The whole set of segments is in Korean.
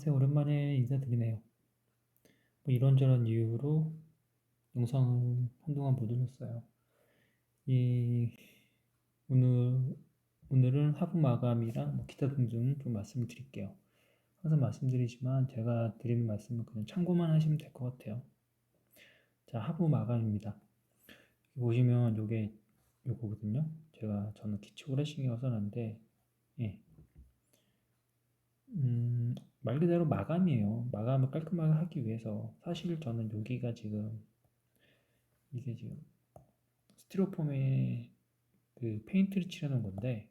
안녕하세요. 오랜만에 인사드리네요. 뭐 이런저런 이유로 영상을 한동안 못 올렸어요. 이 오늘 오늘은 하부 마감이랑 뭐 기타 등등 좀 말씀을 드릴게요. 항상 말씀드리지만 제가 드리는 말씀은 그냥 참고만 하시면 될 것 같아요. 자, 하부 마감입니다. 보시면 요게 요거거든요. 저는 기초 후레싱이어서 그런데 예. 말 그대로 마감이에요. 마감을 깔끔하게 하기 위해서 사실 저는 여기가 지금 이게 지금 스티로폼에 그 페인트를 칠해놓은 건데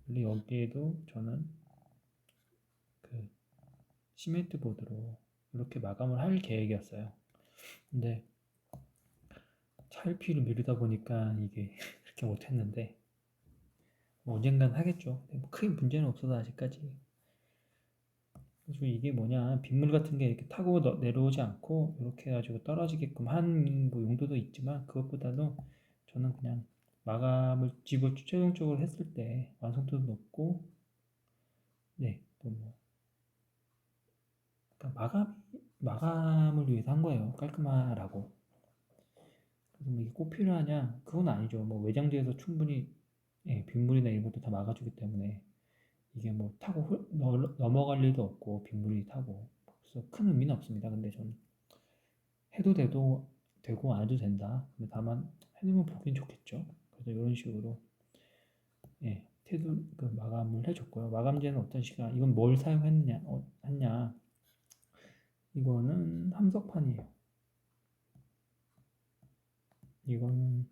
원래 여기에도 저는 그 시멘트 보드로 이렇게 마감을 할 계획이었어요. 근데 차일피를 미루다 보니까 이게 그렇게 못했는데 뭐 언젠간 하겠죠. 뭐 크게 문제는 없어서 아직까지. 그래서 이게 뭐냐 빗물 같은 게 이렇게 타고 내려오지 않고 이렇게 해가지고 떨어지게끔 한 뭐 용도도 있지만 그것보다도 저는 그냥 마감을 집을 최종적으로 했을 때 완성도도 높고 네, 또 뭐, 그러니까 마감을 위해서 한 거예요. 깔끔하라고. 그래서 뭐 이게 꼭 필요하냐? 그건 아니죠. 뭐 외장재에서 충분히 예, 빗물이나 이런 것도 다 막아주기 때문에 이게 뭐 타고 넘어갈 일도 없고 빗물이 타고 그래서 큰 의미는 없습니다. 근데 저는 해도 되고 안 해도 된다. 근데 다만 해놓으면 보긴 좋겠죠. 그래서 이런 식으로 예, 테두 그 마감을 해줬고요. 마감재는 어떤 시간? 이건 뭘 사용했느냐? 했냐? 이거는 함석판이에요. 이거는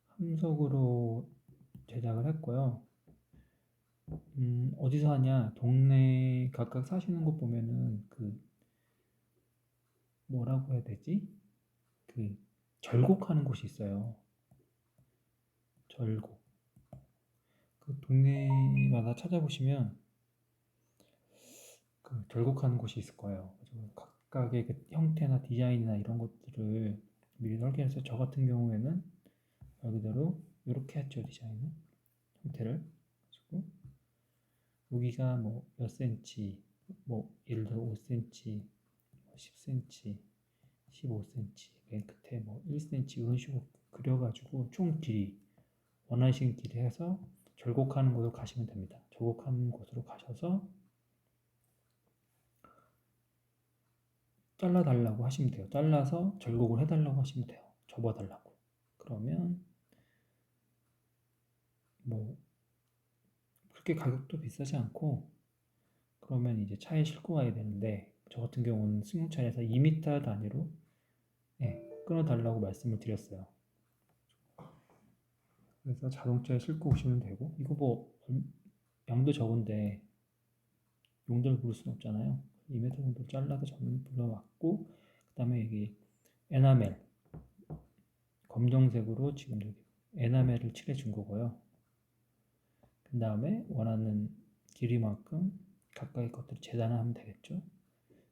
함석으로 제작을 했고요. 어디서 하냐? 동네 각각 사시는 곳 보면은 그 뭐라고 해야 되지? 그 절곡하는 곳이 있어요. 절곡. 그 동네마다 찾아보시면 그 절곡하는 곳이 있을 거예요. 그래서 각각의 그 형태나 디자인이나 이런 것들을 미리 설계해서 저 같은 경우에는 말 그대로 이렇게 했죠. 디자인은 형태를. 그리고 여기가 뭐 몇 센치, 뭐 예를 들어 5cm, 10cm, 15cm, 맨 끝에 뭐 1cm 이런 식으로 그려가지고 총 길이 원하시는 길이 해서 절곡하는 곳으로 가시면 됩니다. 절곡하는 곳으로 가셔서 잘라달라고 하시면 돼요. 잘라서 절곡을 해달라고 하시면 돼요. 접어달라고. 그러면 뭐 그렇게 가격도 비싸지 않고 그러면 이제 차에 싣고 가야 되는데 저 같은 경우는 승용차에서 2m 단위로 예, 끊어달라고 말씀을 드렸어요. 그래서 자동차에 싣고 오시면 되고 이거 뭐 양도 적은데 용도를 부를 수는 없잖아요. 2m 정도 잘라서 저는 불러왔고 그 다음에 여기 에나멜 검정색으로 지금 여기 에나멜을 칠해 준 거고요. 그 다음에 원하는 길이만큼 각각의 것들을 재단하면 되겠죠.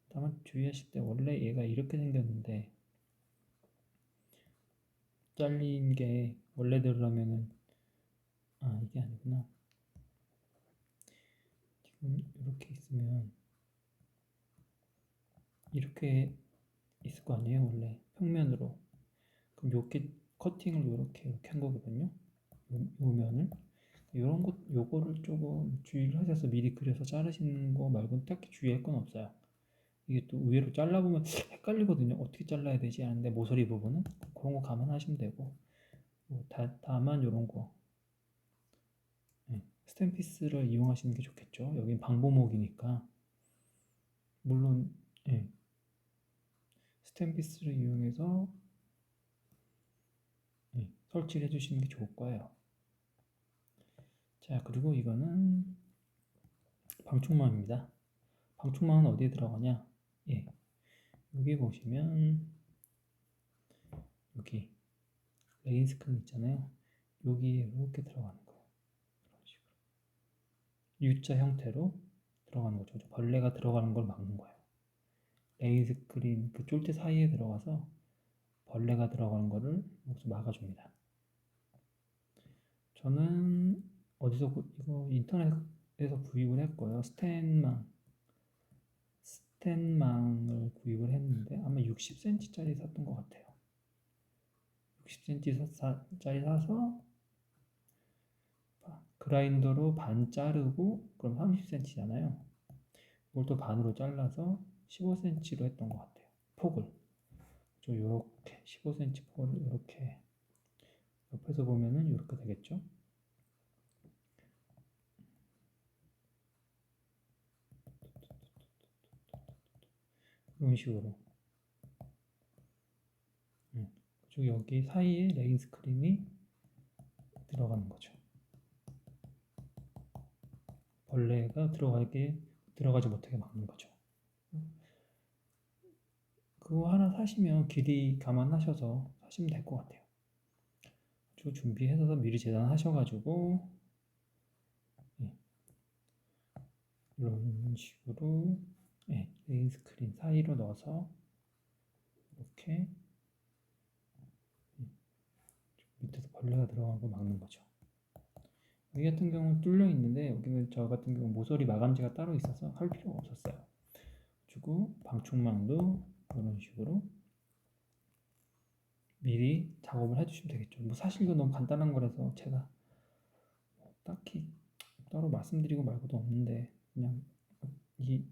다만 주의하실 때 원래 얘가 이렇게 생겼는데 잘린 게 원래대로라면은 이게 아니구나. 지금 이렇게 있으면 이렇게 있을 거 아니에요 원래 평면으로. 그럼 이렇게 커팅을 이렇게 한 거거든요. 요 면을 이런 것 요거를 조금 주의를 하셔서 미리 그려서 자르시는 거 말고는 딱히 주의할 건 없어요. 이게 또 의외로 잘라보면 헷갈리거든요. 어떻게 잘라야 되지 하는데 모서리 부분은 그런 거 감안하시면 되고 뭐 다만 이런 거 스탬피스를 이용하시는 게 좋겠죠. 여긴 방부목이니까 물론 예, 스탬피스를 이용해서 설치를 해주시는 게 좋을 거예요. 자 그리고 이거는 방충망입니다. 방충망은 어디에 들어가냐? 예, 여기 보시면 여기 레인 스크린 있잖아요. 여기에 이렇게 들어가는 거예요. 이런 식으로 U자 형태로 들어가는 거죠. 벌레가 들어가는 걸 막는 거예요. 레인 스크린 그 쫄대 사이에 들어가서 벌레가 들어가는 거를 막아줍니다. 저는 어디서 이거 인터넷에서 구입을 했고요. 스텐망을 구입을 했는데 아마 60cm짜리 샀던 것 같아요. 60cm짜리 사서 그라인더로 반 자르고 그럼 30cm잖아요. 이걸 또 반으로 잘라서 15cm로 했던 것 같아요. 폭을. 요렇게 15cm 폭을 이렇게 옆에서 보면은 이렇게 되겠죠. 이런 식으로. 그리고 여기 사이에 레인 스크린이 들어가는 거죠. 벌레가 들어가지 못하게 막는 거죠. 그거 하나 사시면 길이 감안하셔서 사시면 될 것 같아요. 준비해서 미리 재단하셔가지고 이런 식으로 레인 스크린 사이로 넣어서 이렇게 밑에서 벌레가 들어가고 막는 거죠. 여기 같은 경우는 뚫려 있는데 여기는 저 같은 경우 모서리 마감재가 따로 있어서 할 필요가 없었어요. 그리고 방충망도 이런 식으로 미리 작업을 해주시면 되겠죠. 뭐 사실 이거 너무 간단한 거라서 제가 딱히 따로 말씀드리고 말고도 없는데 그냥 이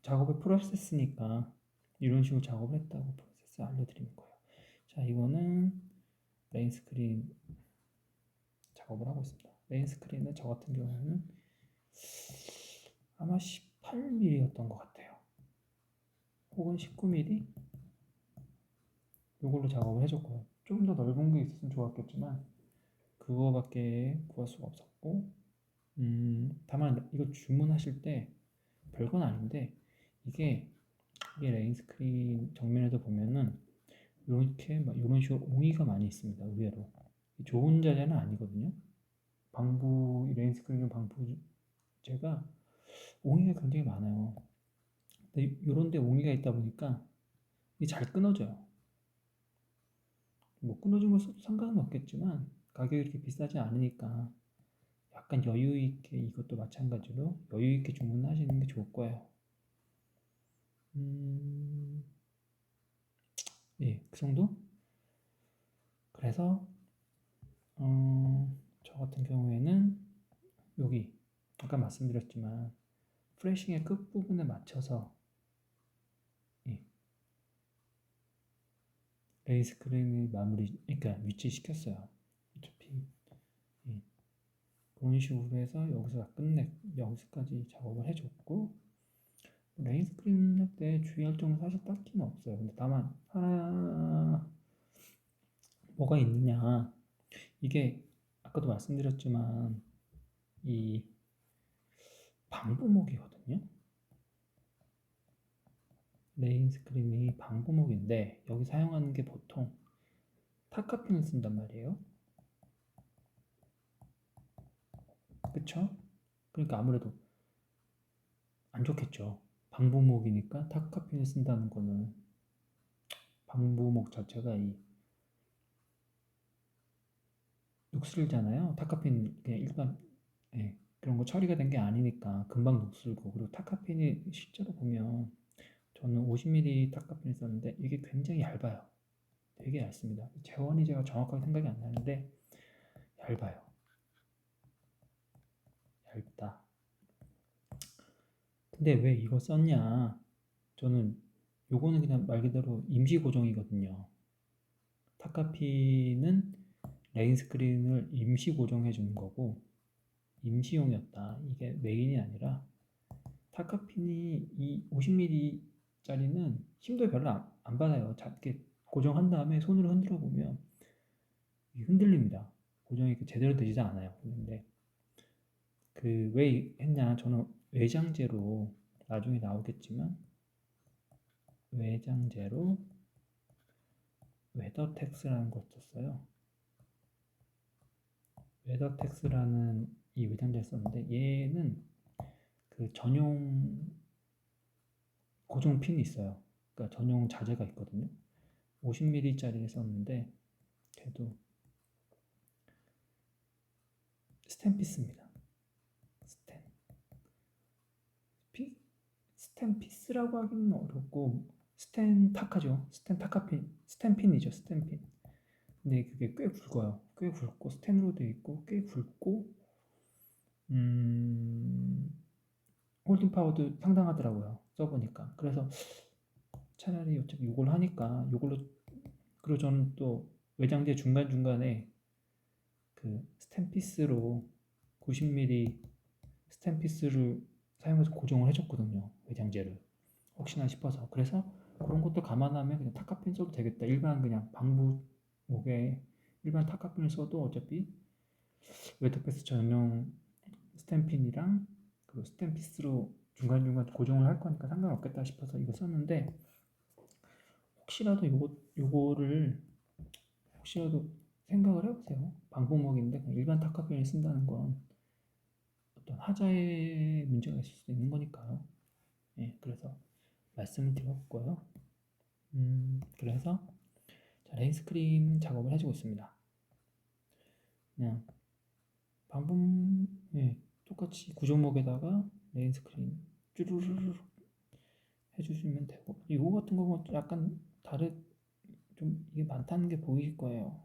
작업의 프로세스니까 이런 식으로 작업을 했다고 프로세스 알려드리는 거예요. 자, 이거는 레인 스크린 작업을 하고 있습니다. 레인 스크린은 저 같은 경우는 아마 18mm였던 것 같아요. 혹은 19mm? 이걸로 작업을 해줬고요. 좀 더 넓은 게 있었으면 좋았겠지만 그거밖에 구할 수가 없었고 다만 이거 주문하실 때 별건 아닌데 이게 레인 스크린 정면에서 보면은 이렇게 막 이런 식으로 옹이가 많이 있습니다. 의외로 좋은 자재는 아니거든요. 레인 스크린 방부제가 옹이가 굉장히 많아요. 근데 이런 데 옹이가 있다 보니까 이게 잘 끊어져요. 뭐 끊어진 걸 써도 상관은 없겠지만 가격이 이렇게 비싸지 않으니까 약간 여유 있게 이것도 마찬가지로 여유 있게 주문하시는 게 좋을 거예요. 예, 그 정도? 그래서 저 같은 경우에는 여기 아까 말씀드렸지만 프레싱의 끝부분에 맞춰서 레인 스크린을 그러니까 위치시켰어요. 어차피 그런 식으로 해서 여기서까지 작업을 해줬고 레인 스크린 할 때 주의할 점은 사실 딱히는 없어요. 근데 다만 하나 뭐가 있느냐 이게 아까도 말씀드렸지만 이 방부목이거든요. 레인 스크린이 방부목인데 여기 사용하는 게 보통 타카핀을 쓴단 말이에요. 그쵸? 그러니까 아무래도 안 좋겠죠. 방부목이니까 타카핀을 쓴다는 거는 방부목 자체가 이 녹슬잖아요. 타카핀 그냥 일반 그런 거 처리가 된 게 아니니까 금방 녹슬고 그리고 타카핀이 실제로 보면 저는 50mm 타카핀을 썼는데 이게 굉장히 얇아요. 되게 얇습니다. 재원이 제가 정확하게 생각이 안 나는데 얇아요. 얇다. 근데 왜 이거 썼냐? 저는 요거는 그냥 말 그대로 임시 고정이거든요. 타카핀은 레인 스크린을 임시 고정해 주는 거고 임시용이었다. 이게 메인이 아니라 타카핀이 이 50mm짜리는 힘도 별로 안 받아요. 작게 고정한 다음에 손으로 흔들어 보면 흔들립니다. 고정이 제대로 되지 않아요. 근데 그 왜 했냐? 저는 외장재로 나중에 나오겠지만 외장재로 웨더텍스라는 걸 썼어요. 웨더텍스라는 이 외장재를 썼는데 얘는 그 전용 고정 핀이 있어요. 그러니까 전용 자재가 있거든요. 50mm짜리를 썼는데 걔도 스텐 피스입니다. 스텐. 스텐피스라고 하기는 어렵고 스텐타카죠. 스텐핀이죠. 스텐핀. 근데 그게 꽤 굵어요. 꽤 굵고 스텐으로 되어 있고 꽤 굵고 음, 홀딩 파워도 상당하더라고요. 써보니까. 그래서 차라리 어차피 이걸 하니까 이걸로. 그리고 저는 또 외장재 중간중간에 그 스텐피스로 90mm 스텐피스를 사용해서 고정을 해줬거든요. 외장재를. 혹시나 싶어서. 그래서 그런 것도 감안하면 그냥 타카핀 써도 되겠다. 일반 그냥 방부 목에 일반 타카핀을 써도 어차피 웨터패스 전용 스탬핀이랑 그 스탬피스로 중간중간 고정을 할 거니까 상관없겠다 싶어서 이거 썼는데, 혹시라도 요거를 혹시라도 생각을 해보세요. 방부목인데 그냥 일반 타카핀을 쓴다는 건 어떤 하자에 문제가 있을 수도 있는 거니까요. 예, 그래서 말씀을 드렸고요. 그래서 자, 레인스크린 작업을 해주고 있습니다. 그냥 방금 예, 똑같이 구조목에다가 레인스크린 쭈루루루 해주시면 되고, 이거 같은 거 약간 좀 이게 많다는 게 보이실 거예요.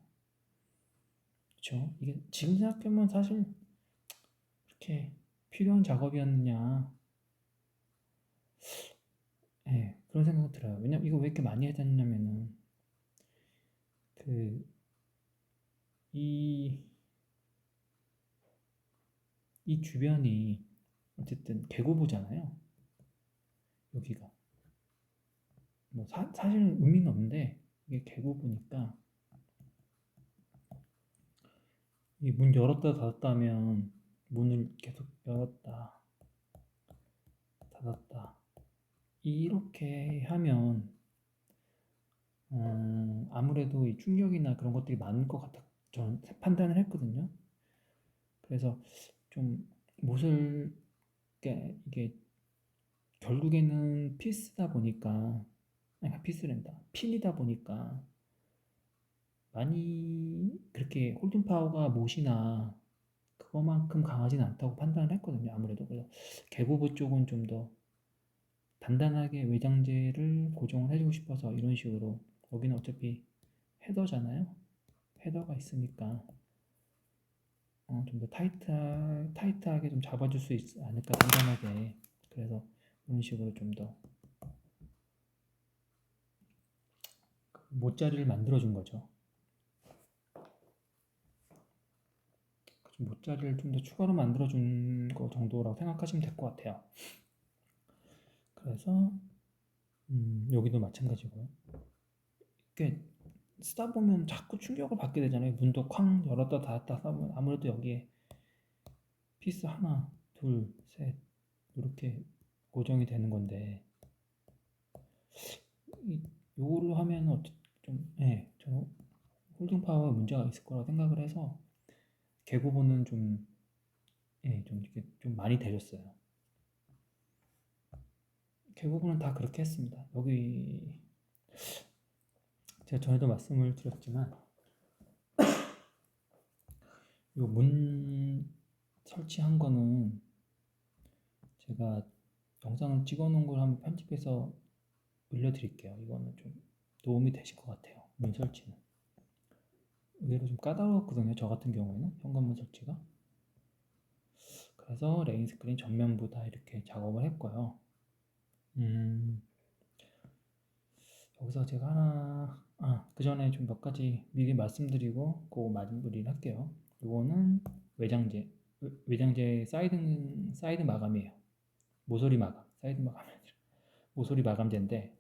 그렇죠? 이게 지금 생각하면 사실 이렇게 필요한 작업이었느냐, 예, 그런 생각이 들어요. 왜냐면 이거 왜 이렇게 많이 해야 되냐면은 그 이 이 주변이 어쨌든 계고부잖아요. 여기가 뭐 사실은 의미는 없는데 이게 계고부니까 이 문 열었다 닫았다 하면 문을 계속 열었다 닫았다 이렇게 하면 아무래도 이 충격이나 그런 것들이 많을 것 같아 저는 판단을 했거든요. 그래서 좀 못을 이게 결국에는 피스다 보니까, 아니 피스랜다 핀이다 보니까 많이 그렇게 홀딩 파워가 못이나 그거만큼 강하진 않다고 판단을 했거든요. 아무래도. 그래서 계부부 쪽은 좀 더 단단하게 외장재를 고정을 해주고 싶어서 이런 식으로. 여기는 어차피 헤더잖아요. 헤더가 있으니까 좀 더 타이트하게 좀 잡아줄 수 있지 않을까, 단단하게. 그래서 이런 식으로 좀 더 모짜리를 만들어준 거죠. 모짜리를 좀 더 추가로 만들어준 거 정도라고 생각하시면 될 것 같아요. 그래서 여기도 마찬가지고요. 이게 쓰다 보면 자꾸 충격을 받게 되잖아요. 문도 쾅 열었다 닫았다 하다 보면 아무래도 여기에 피스 하나, 둘, 셋 이렇게 고정이 되는 건데, 요거를 하면 저는 홀딩 파워에 문제가 있을 거라고 생각을 해서 개구보는 좀 이렇게 좀 많이 대줬어요. 개구보는 다 그렇게 했습니다. 여기 제가 전에도 말씀을 드렸지만 요 문 설치한 거는 제가 영상을 찍어 놓은 걸 한번 편집해서 올려드릴게요. 이거는 좀 도움이 되실 것 같아요. 문 설치는 의외로 좀 까다로웠거든요. 저 같은 경우에는 현관문 설치가. 그래서 레인 스크린 전면부 다 이렇게 작업을 했고요. 여기서 제가 그 전에 좀 몇 가지 미리 말씀드리고 그거 마무리를 할게요. 이거는 외장재 사이드 마감이에요. 모서리 마감, 사이드 마감이 아니라 모서리 마감재인데,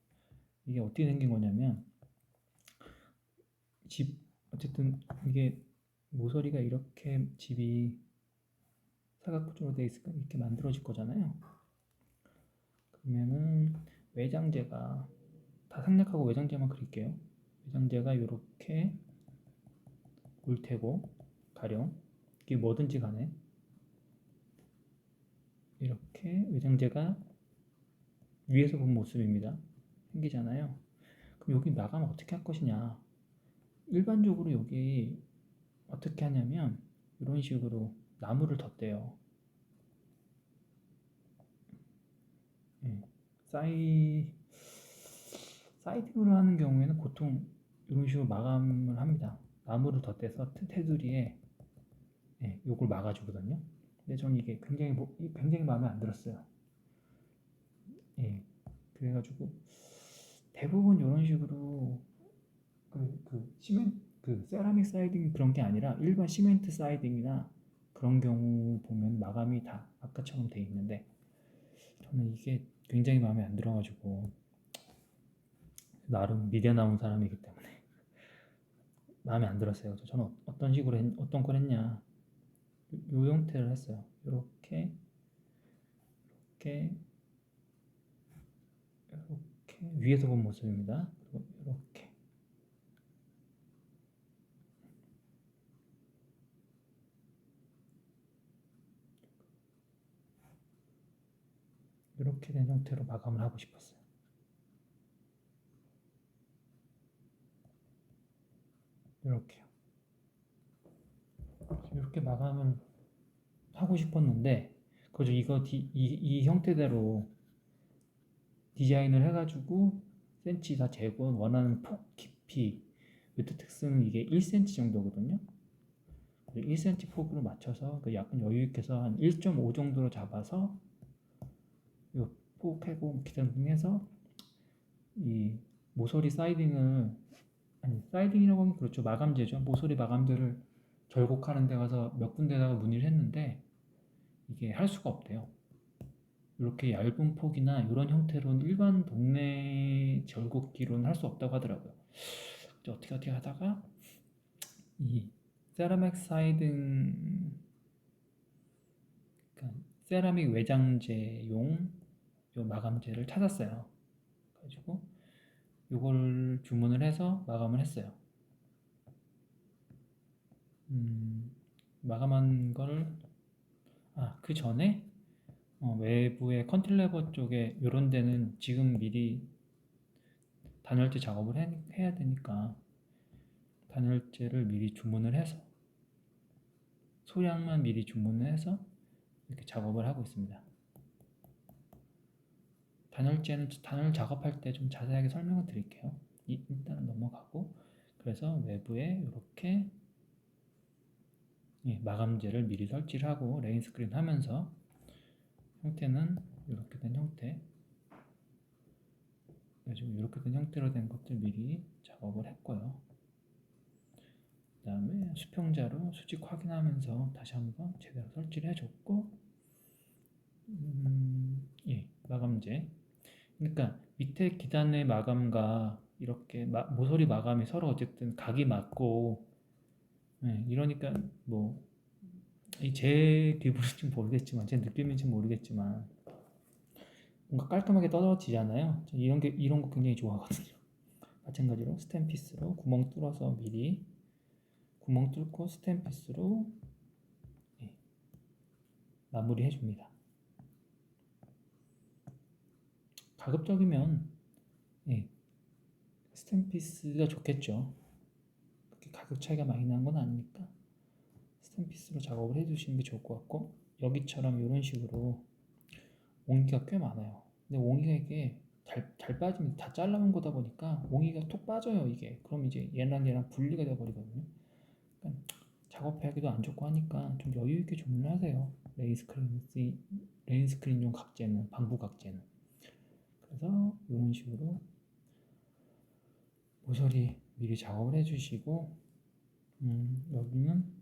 이게 어떻게 생긴 거냐면 어쨌든 이게 모서리가 이렇게 집이 사각구조로 되어 있으니까 이렇게 만들어질 거잖아요. 그러면은 외장재가 다 생략하고 외장재만 그릴게요. 외장재가 이렇게 올 테고, 가령 이게 뭐든지 간에 이렇게 외장재가 위에서 본 모습입니다. 생기잖아요. 그럼 여기 나가면 어떻게 할 것이냐. 일반적으로 여기 어떻게 하냐면 이런 식으로 나무를 덧대요. 사이딩으로 하는 경우에는 보통 이런 식으로 마감을 합니다. 나무를 덧대서 테두리에 요걸 막아주거든요. 근데 저는 이게 굉장히 마음에 안 들었어요. 예, 그래가지고 대부분 이런 식으로 세라믹 사이딩 그런 게 아니라 일반 시멘트 사이딩이나 그런 경우 보면 마감이 다 아까처럼 돼 있는데 저는 이게 굉장히 마음에 안 들어가지고 나름 미대 나온 사람이기 때문에 마음에 안 들었어요. 그래서 저는 어떤 걸 했냐 요 형태를 했어요. 이렇게 이렇게 이렇게 위에서 본 모습입니다. 그리고 이렇게 된 형태로 마감을 하고 싶었어요. 이렇게요. 이렇게 마감을 하고 싶었는데 그죠? 이 형태대로 디자인을 해가지고 센치 다 재고 원하는 폭 깊이 위트 특성은 이게 1cm 정도거든요. 1cm 폭으로 맞춰서 약간 여유 있게 해서 한 1.5 정도로 잡아서 이 폭하고 기장등해서 이 모서리 사이딩을 사이딩이라고 하면 그렇죠. 마감재죠. 모서리 마감재를 절곡하는 데 가서 몇 군데다가 문의를 했는데 이게 할 수가 없대요. 이렇게 얇은 폭이나 이런 형태로는 일반 동네 절곡기로는 할 수 없다고 하더라고요. 어떻게 하다가 이 세라믹 사이딩, 그러니까 세라믹 외장재용 요 마감재를 찾았어요. 그래가지고 이걸 주문을 해서 마감을 했어요. 마감한 걸 그 전에 외부의 컨틸레버 쪽에 이런 데는 지금 미리 단열재 작업을 해야 되니까 단열재를 미리 주문을 해서 소량만 미리 주문을 해서 이렇게 작업을 하고 있습니다. 단열 작업할 때 좀 자세하게 설명을 드릴게요. 일단은 넘어가고 그래서 외부에 이렇게 마감재를 미리 설치를 하고 레인 스크린 하면서 형태는 이렇게 된 형태 그래가지고 이렇게 된 형태로 된 것들 미리 작업을 했고요. 그 다음에 수평자로 수직 확인하면서 다시 한번 제대로 설치를 해줬고 마감재 그러니까 밑에 기단의 마감과 이렇게 모서리 마감이 서로 어쨌든 각이 맞고 이러니까 뭐 제 기분인지 모르겠지만 제 느낌인지 모르겠지만 뭔가 깔끔하게 떨어지잖아요. 이런 거 굉장히 좋아하거든요. 마찬가지로 스텐피스로 구멍 뚫어서 미리 구멍 뚫고 스텐피스로 마무리 해줍니다. 가급적이면 스텐피스가 좋겠죠. 그렇게 가격 차이가 많이 나는 건 아니니까 스텐피스로 작업을 해주시는 게 좋을 것 같고 여기처럼 이런 식으로 옹기가 꽤 많아요. 근데 옹기가 이게 잘 빠지면 다 잘라놓은 거다 보니까 옹기가 톡 빠져요 이게. 그럼 이제 얘랑 분리가 돼버리거든요. 그러니까 작업하기도 안 좋고 하니까 좀 여유 있게 주문을 하세요. 레인 스크린용 각재는 방부 각재는. 그래서 이런 식으로 모서리 미리 작업을 해주시고 여기는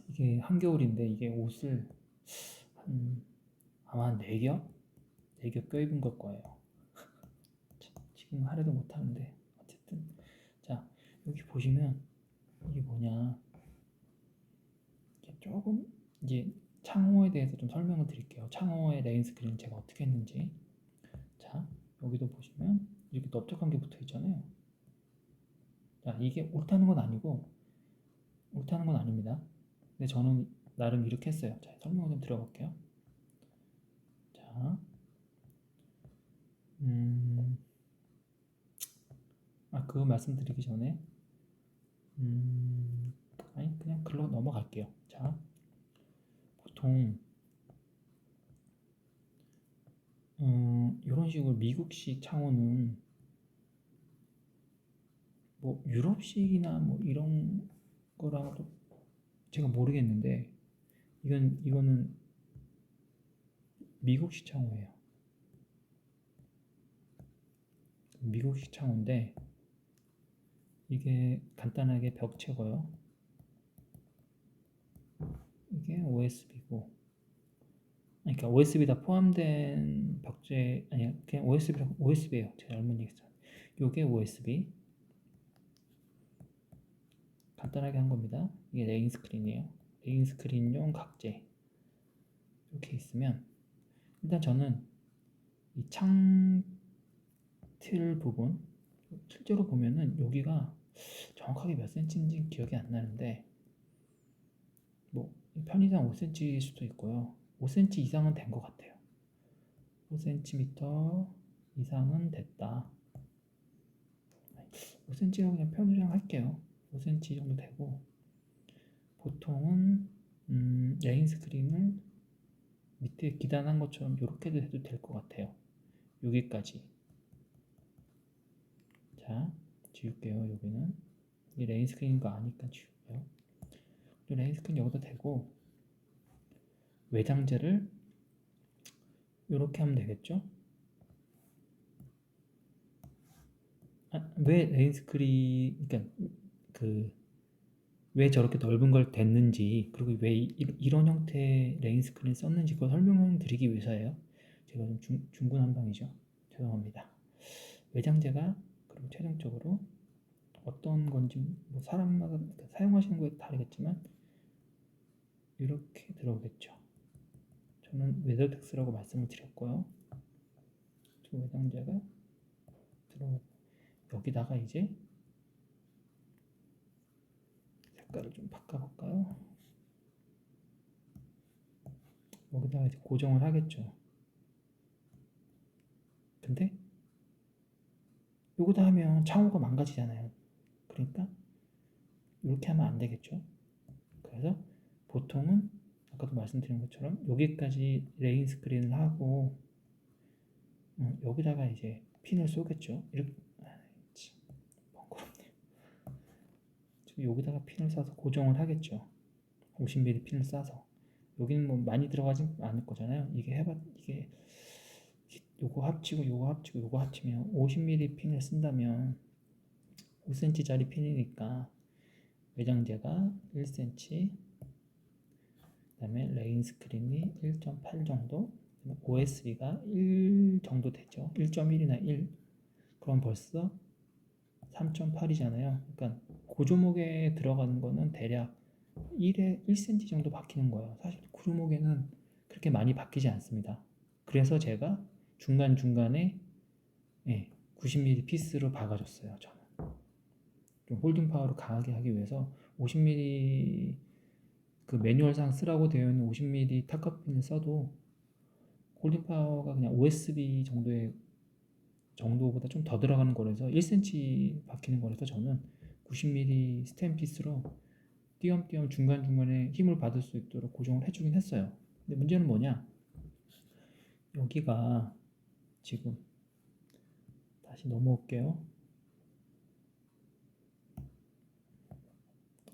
이게 한겨울인데 이게 옷을 아마 한 4겹? 4겹 껴입은 걸 거예요. 지금 하려도 못하는데 어쨌든 자 여기 보시면 이게 뭐냐 조금 이제 창호에 대해서 좀 설명을 드릴게요. 창호의 레인 스크린 제가 어떻게 했는지. 자 여기도 보시면 이렇게 넓적한 게 붙어 있잖아요. 자 이게 옳다는 건 아닙니다. 근데 저는 나름 이렇게 했어요. 자 설명을 좀 드려볼게요. 자 그거 말씀드리기 전에 아니 그냥 글로 넘어갈게요. 자 보통 이런 식으로 미국식 창호는 뭐 유럽식이나 뭐 이런 거랑도 제가 모르겠는데 이거는 미국식 창호예요. 미국식 창호인데 이게 간단하게 벽 채고요. 이게 OSB고, 그러니까 OSB 다 포함된 벽제 아니야, 그냥 OSB예요. 제가 잘못 얘기했어요. 이게 OSB 간단하게 한 겁니다. 이게 레인 스크린이에요. 레인 스크린용 각재 이렇게 있으면 일단 저는 이 창틀 부분 실제로 보면은 여기가 정확하게 몇 센치인지 기억이 안 나는데 뭐 편의상 5cm일 수도 있고요. 5cm 이상은 된 것 같아요. 5cm 이상은 됐다. 5cm로 그냥 편의상 할게요. 5cm 정도 되고 보통은 레인 스크린을 밑에 기단한 것처럼 이렇게도 해도 될 것 같아요. 여기까지. 자, 지울게요. 여기는 이 레인 스크린인 거 아니까 지울게요. 레인 스크린 여기다 대고 외장재를 이렇게 하면 되겠죠? 왜 레인 스크린, 그러니까 왜 저렇게 넓은 걸 댔는지, 그리고 왜 이런 형태의 레인 스크린 썼는지 그걸 설명드리기 위해서예요. 제가 좀 중구난방이죠. 죄송합니다. 외장재가 그럼 최종적으로 어떤 건지 뭐 사람마다 사용하시는 거에 다르겠지만 이렇게 들어오겠죠. 저는 웨더텍스라고 말씀을 드렸고요. 저 외장재가 들어오고 여기다가 이제 색깔을 좀 바꿔볼까요? 여기다가 이제 고정을 하겠죠. 근데 요거다 하면 창호가 망가지잖아요. 그러니까 이렇게 하면 안 되겠죠. 그래서 보통은 아까도 말씀드린 것처럼 여기까지 레인 스크린을 하고 여기다가 이제 핀을 쏘겠죠. 이렇게 번거롭네요. 여기다가 핀을 쏴서 고정을 하겠죠. 50mm 핀을 쏴서 여기는 뭐 많이 들어가지 않을 거잖아요. 이게 요거 합치고 요거 합치고 요거 합치면 50mm 핀을 쓴다면 5cm짜리 핀이니까 외장재가 1cm, 그 다음에 레인 스크린이 1.8 정도, OSB가 1 정도 되죠. 1.1이나 1. 그럼 벌써 3.8이잖아요. 그러니까 고조목에 들어가는 거는 대략 1cm 정도 바뀌는 거예요. 사실 고조목에는 그렇게 많이 바뀌지 않습니다. 그래서 제가 중간중간에 90mm 피스로 박아줬어요. 저는 좀 홀딩 파워를 강하게 하기 위해서 50mm 그 매뉴얼상 쓰라고 되어 있는 50mm 탑커핀을 써도 홀딩 파워가 그냥 OSB 정도보다 좀 더 들어가는 거라서 1cm 박히는 거라서 저는 90mm 스텐 피스로 띄엄띄엄 중간중간에 힘을 받을 수 있도록 고정을 해주긴 했어요. 근데 문제는 뭐냐, 여기가 지금 다시 넘어올게요.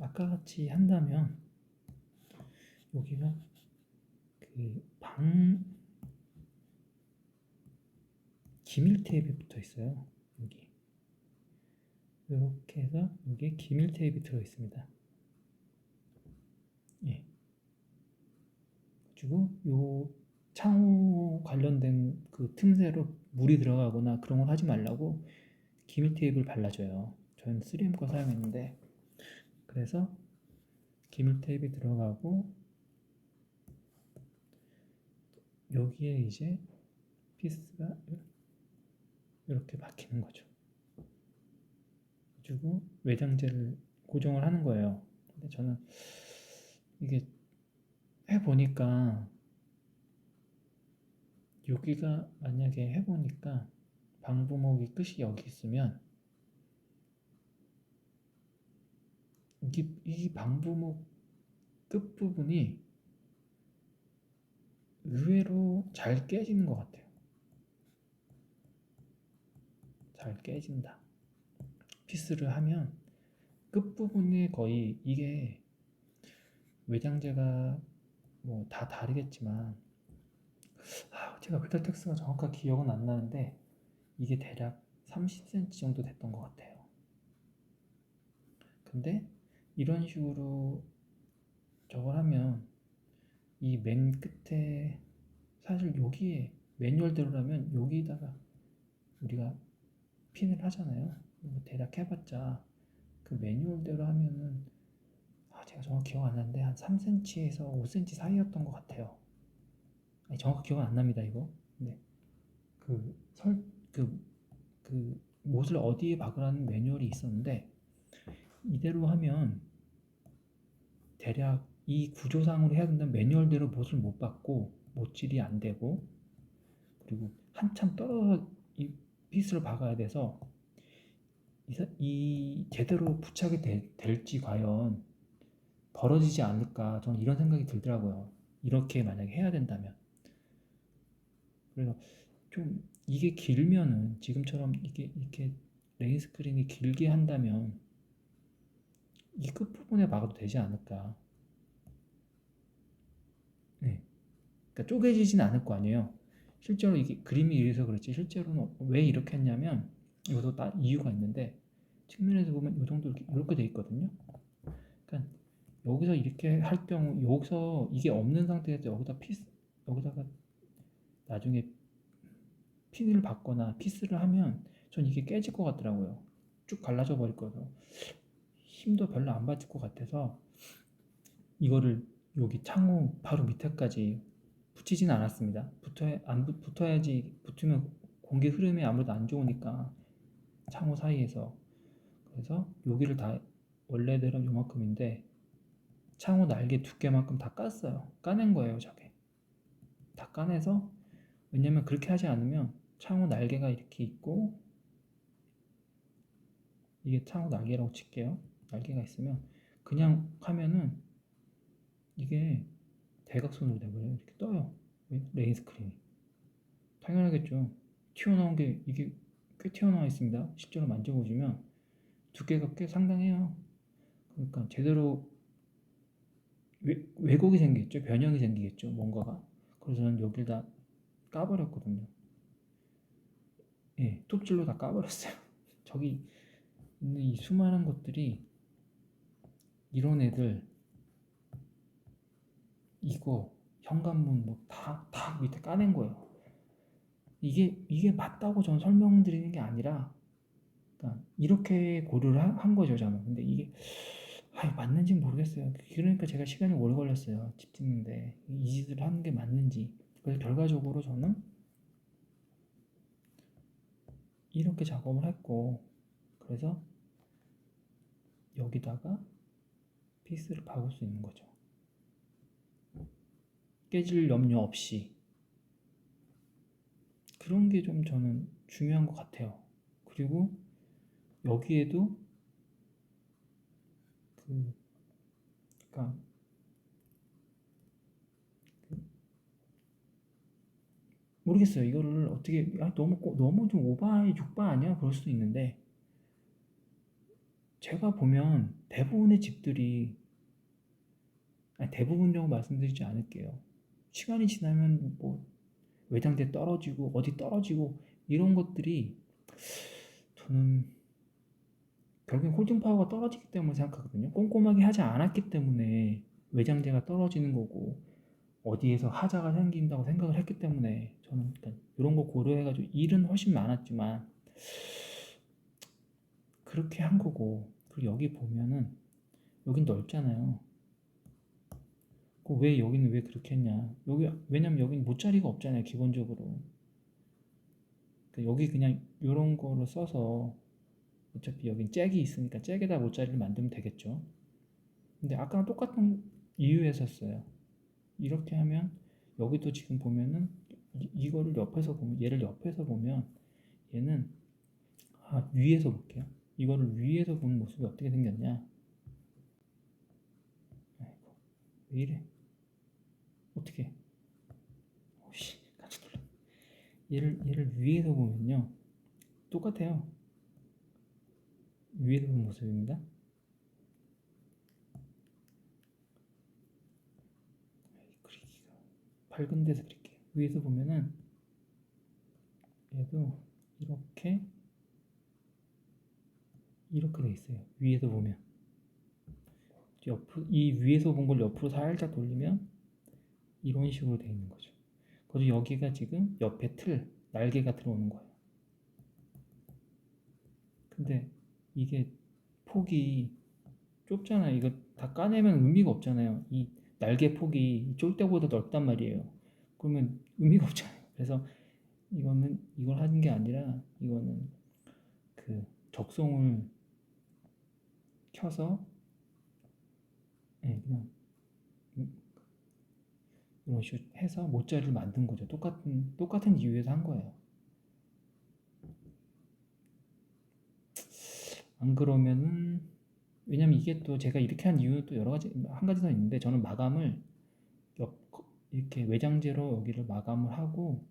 아까 같이 한다면 여기가 기밀 테이프에 붙어 있어요. 여기 이렇게 해서 여기에 기밀 테이프 들어 있습니다. 예. 그리고 요 창호 관련된 그 틈새로 물이 들어가거나 그런 걸 하지 말라고 기밀 테이프를 발라줘요. 저는 3M 거 사용했는데, 그래서 기밀 테이프 들어가고 여기에 이제 피스가 이렇게 박히는 거죠. 그리고 외장재를 고정을 하는 거예요. 근데 저는 이게 해보니까 여기가 만약에 해보니까 방부목이 끝이 여기 있으면 이 방부목 끝부분이 의외로 잘 깨지는 것 같아요. 잘 깨진다. 피스를 하면 끝부분에 거의 이게 외장재가 뭐 다 다르겠지만 제가 벨터텍스가 정확하게 기억은 안 나는데 이게 대략 30cm 정도 됐던 것 같아요. 근데 이런 식으로 저걸 하면 이 맨 끝에 사실 여기에 매뉴얼대로라면 여기다가 우리가 핀을 하잖아요. 뭐 대략 해봤자 그 매뉴얼대로 하면은 제가 정확히 기억 안 나는데 한 3cm에서 5cm 사이였던 것 같아요. 아니, 정확히 기억은 안 납니다 이거. 근데 그 설 그 못을 어디에 박으라는 매뉴얼이 있었는데 이대로 하면 대략 이 구조상으로 해야 된다면 매뉴얼대로 못을 못 박고 못질이 안 되고 그리고 한참 떨어져 이 빗을 박아야 돼서 이 제대로 부착이 될지 과연 벌어지지 않을까 저는 이런 생각이 들더라고요. 이렇게 만약에 해야 된다면. 그래서 좀 이게 길면은 지금처럼 이게 이렇게 레인 스크린이 길게 한다면 이 끝부분에 박아도 되지 않을까. 네. 그러니까 쪼개지진 않을 거 아니에요. 실제로 이게 그림이 이래서 그렇지 실제로는 왜 이렇게 했냐면 이것도 딱 이유가 있는데 측면에서 보면 이 정도 이렇게 돼 있거든요. 그러니까 여기서 이렇게 할 경우 여기서 이게 없는 상태에서 여기다가 나중에 핀을 받거나 피스를 하면 전 이게 깨질 것 같더라고요. 쭉 갈라져 버릴 거라서 힘도 별로 안 받을 것 같아서 이거를 여기 창호 바로 밑에까지 붙이진 않았습니다. 붙어야지 붙으면 공기 흐름이 아무래도 안 좋으니까 창호 사이에서 그래서 여기를 다 원래대로 요만큼인데 창호 날개 두께만큼 다 깠어요. 까낸 거예요, 저게. 다 까내서 왜냐면 그렇게 하지 않으면 창호 날개가 이렇게 있고 이게 창호 날개라고 칠게요. 날개가 있으면 그냥 하면은 이게 대각선으로 돼버려요. 이렇게 떠요. 레인 스크린이. 당연하겠죠. 튀어나온 게 이게 꽤 튀어나와 있습니다. 실제로 만져보시면 두께가 꽤 상당해요. 그러니까 제대로 왜곡이 생기겠죠. 변형이 생기겠죠. 뭔가가. 그래서 저는 여기를 다 까버렸거든요. 예, 톱질로 다 까버렸어요. 저기 있는 이 수많은 것들이 이런 애들 이거 현관문 뭐 다 밑에 까낸 거예요. 이게 맞다고 저는 설명드리는 게 아니라 그러니까 이렇게 고려를 한 거죠 저는. 근데 이게 맞는지 모르겠어요. 그러니까 제가 시간이 오래 걸렸어요. 집 짓는데 이 짓을 하는 게 맞는지. 그래서 결과적으로 저는 이렇게 작업을 했고 그래서 여기다가 피스를 박을 수 있는 거죠. 깨질 염려 없이. 그런 게 좀 저는 중요한 것 같아요. 그리고 여기에도 그러니까 모르겠어요. 이거를 어떻게 너무 좀 오바에 육바 아니야? 그럴 수도 있는데 제가 보면 대부분의 집들이 대부분이라고 말씀드리지 않을게요. 시간이 지나면 뭐 외장재 떨어지고 어디 떨어지고 이런 것들이 저는 결국엔 홀딩 파워가 떨어지기 때문에 생각하거든요. 꼼꼼하게 하지 않았기 때문에 외장재가 떨어지는 거고 어디에서 하자가 생긴다고 생각을 했기 때문에 저는 일단 이런 거 고려해가지고 일은 훨씬 많았지만 그렇게 한 거고 그리고 여기 보면은 여긴 넓잖아요. 왜 여기는 왜 그렇게 했냐? 왜냐면 여기는 못자리가 없잖아요. 기본적으로. 그러니까 여기 그냥 이런 거로 써서 어차피 여긴 잭이 있으니까 잭에다 못자리를 만들면 되겠죠. 근데 아까랑 똑같은 이유에서 써요. 이렇게 하면 여기도 지금 보면은 이거를 옆에서 보면 얘를 옆에서 보면 얘는 위에서 볼게요. 이거를 위에서 보는 모습이 어떻게 생겼냐? 아이고, 왜 이래? 어떻게? 오씨, 깜짝 놀랐. 얘를 위에서 보면요. 똑같아요. 위에서 본 모습입니다. 그리기가 밝은 데서 그릴게요. 위에서 보면은 얘도 이렇게 돼 있어요. 위에서 보면 이 위에서 본 걸 옆으로 살짝 돌리면 이런 식으로 돼 있는 거죠. 그리고 여기가 지금 옆에 날개가 들어오는 거예요. 근데 이게 폭이 좁잖아요. 이거 다 까내면 의미가 없잖아요. 이 날개 폭이 쫄대보다 넓단 말이에요. 그러면 의미가 없잖아요. 그래서 이걸 하는 게 아니라 이거는 그 적송을 켜서 그냥 이런 식으로 해서 모짜리를 만든 거죠. 똑같은 이유에서 한 거예요. 안 그러면은 왜냐면 이게 또 제가 이렇게 한 이유는 또 한 가지 더 있는데 저는 마감을 이렇게 외장재로 여기를 마감을 하고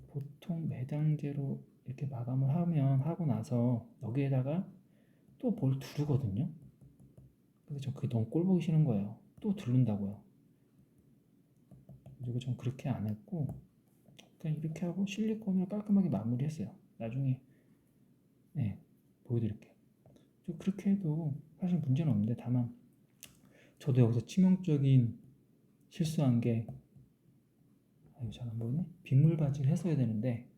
보통 매장재로 이렇게 마감을 하고 나서 여기에다가 또 뭘 두르거든요. 그래서 전 그게 너무 꼴보기 싫은 거예요. 또 두른다고요. 그리고 전 그렇게 안 했고 그냥 이렇게 하고 실리콘으로 깔끔하게 마무리했어요. 나중에 보여드릴게요. 그렇게 해도 사실 문제는 없는데 다만 저도 여기서 치명적인 실수한 게 잘 안 보이네? 빗물 바지를 했어야 되는데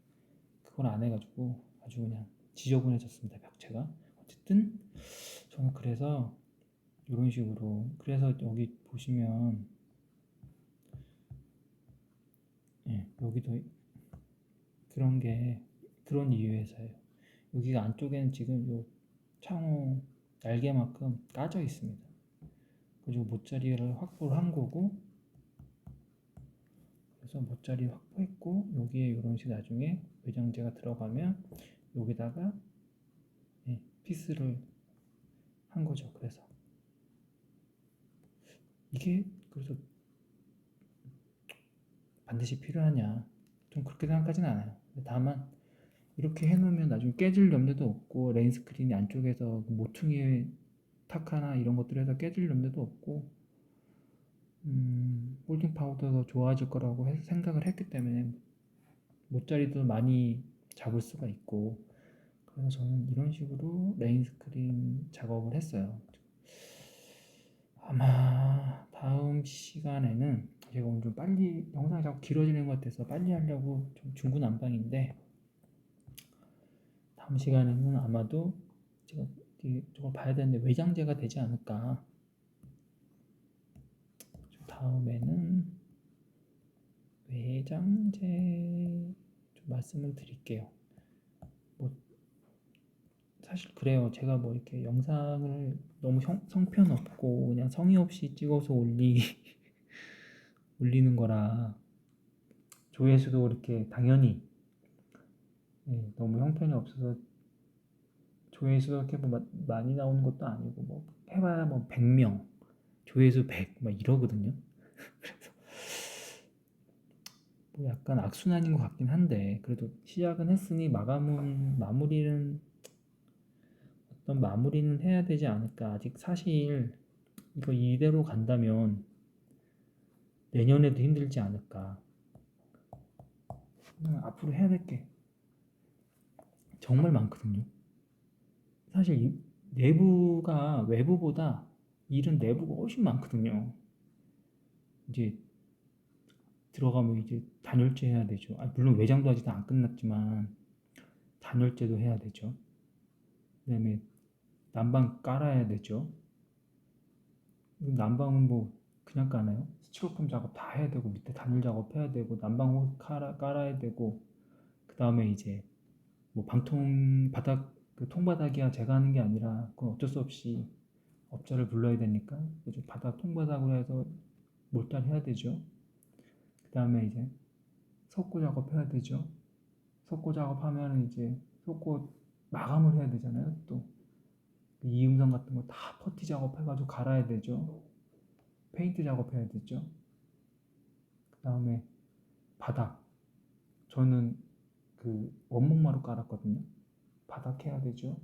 그걸 안 해가지고 아주 그냥 지저분해졌습니다. 벽체가. 어쨌든 저는 그래서 이런 식으로 그래서 여기 보시면 여기도 그런 이유에서예요. 여기가 안쪽에는 지금 요 창호 날개만큼 까져 있습니다. 그리고 모짜리를 확보를 한 거고 그래서 모짜리 확보했고 여기에 이런 식 나중에 외장재가 들어가면 여기다가 피스를 한 거죠. 그래서 이게 그래서 반드시 필요하냐 좀 그렇게 생각하지는 않아요. 다만 이렇게 해놓으면 나중에 깨질 염려도 없고 레인 스크린이 안쪽에서 모퉁이 타카나 이런 것들에서 깨질 염려도 없고 홀딩 파우더도 좋아질 거라고 생각을 했기 때문에 모짜리도 많이 잡을 수가 있고 그래서 저는 이런 식으로 레인 스크린 작업을 했어요. 아마 다음 시간에는 제가 오늘 좀 빨리 영상이 자꾸 길어지는 것 같아서 빨리 하려고 좀 중구난방인데 다음 시간에는 아마도 제가 저걸 봐야 되는데 외장재가 되지 않을까. 다음에는 외장재 좀 말씀을 드릴게요. 뭐 사실 그래요. 제가 뭐 이렇게 영상을 너무 성편 없고 그냥 성의 없이 찍어서 올리는 거라 조회수도 이렇게 당연히 너무 형편이 없어서 조회수가 이렇게 뭐 많이 나오는 것도 아니고 뭐 해봐야 뭐 100명 조회수 100 막 이러거든요. 그래서 뭐 약간 악순환인 것 같긴 한데 그래도 시작은 했으니 마무리는 어떤 마무리는 해야 되지 않을까. 아직 사실 이거 이대로 간다면 내년에도 힘들지 않을까. 앞으로 해야 될 게 정말 많거든요. 사실 내부가 외부보다 일은 내부가 훨씬 많거든요. 이제 들어가면 이제 단열재 해야 되죠. 물론 외장도 아직 안 끝났지만 단열재도 해야 되죠. 그다음에 난방 깔아야 되죠. 난방은 뭐 그냥 까나요? 스티로폼 작업 다 해야 되고 밑에 단열 작업 해야 되고 난방 깔아야 되고 그 다음에 이제 뭐 방통 바닥 그 통바닥이야 제가 하는 게 아니라 그건 어쩔 수 없이 업자를 불러야 되니까 바닥 통바닥으로 해서 몰달 해야 되죠. 그 다음에 이제 석고 작업해야 되죠. 석고 작업하면 이제 석고 마감을 해야 되잖아요. 또 이음선 같은 거 다 퍼티 작업해가지고 갈아야 되죠. 페인트 작업해야 되죠. 그 다음에 바닥 저는 그 그 원목마루 깔았거든요. 바닥 해야 되죠.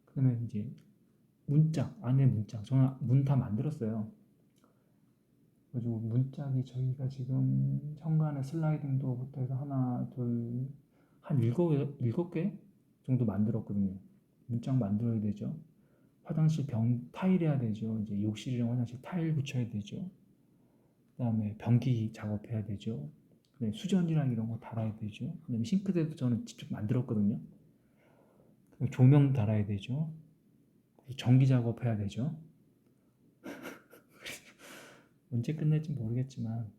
그다음에 이제 문짝, 안에 문짝, 저는 문 다 만들었어요. 그리고 문짝이 저희가 지금 현관에 슬라이딩 도어부터 해서 하나, 둘, 한 일곱 개 정도 만들었거든요. 문짝 만들어야 되죠. 화장실 병 타일 해야 되죠. 이제 욕실이랑 화장실 타일 붙여야 되죠. 그다음에 변기 작업해야 되죠. 그다음에 수전이랑 이런 거 달아야 되죠. 그다음에 싱크대도 저는 직접 만들었거든요. 조명 달아야 되죠. 전기 작업해야 되죠. 언제 끝날지 모르겠지만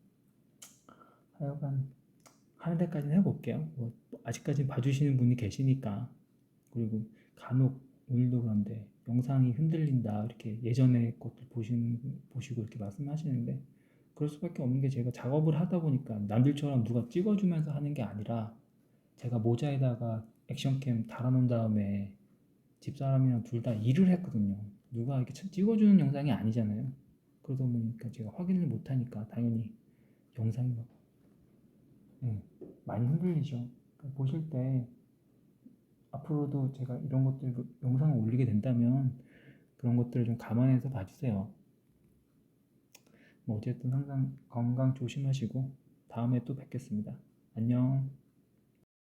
하여간 하는 데까지는 해볼게요. 뭐 아직까지 봐주시는 분이 계시니까. 그리고 간혹 오늘도 그런데 영상이 흔들린다 이렇게 예전에 것들 보시고 이렇게 말씀하시는데 그럴 수밖에 없는 게 제가 작업을 하다 보니까 남들처럼 누가 찍어주면서 하는 게 아니라 제가 모자에다가 액션캠 달아놓은 다음에 집사람이랑 둘 다 일을 했거든요. 누가 이렇게 찍어주는 영상이 아니잖아요. 그러다 보니까 제가 확인을 못하니까 당연히 영상이 막 예, 많이 흔들리죠. 그러니까 보실 때 앞으로도 제가 이런 것들 영상을 올리게 된다면 그런 것들을 좀 감안해서 봐주세요. 뭐 어쨌든 항상 건강 조심하시고 다음에 또 뵙겠습니다. 안녕.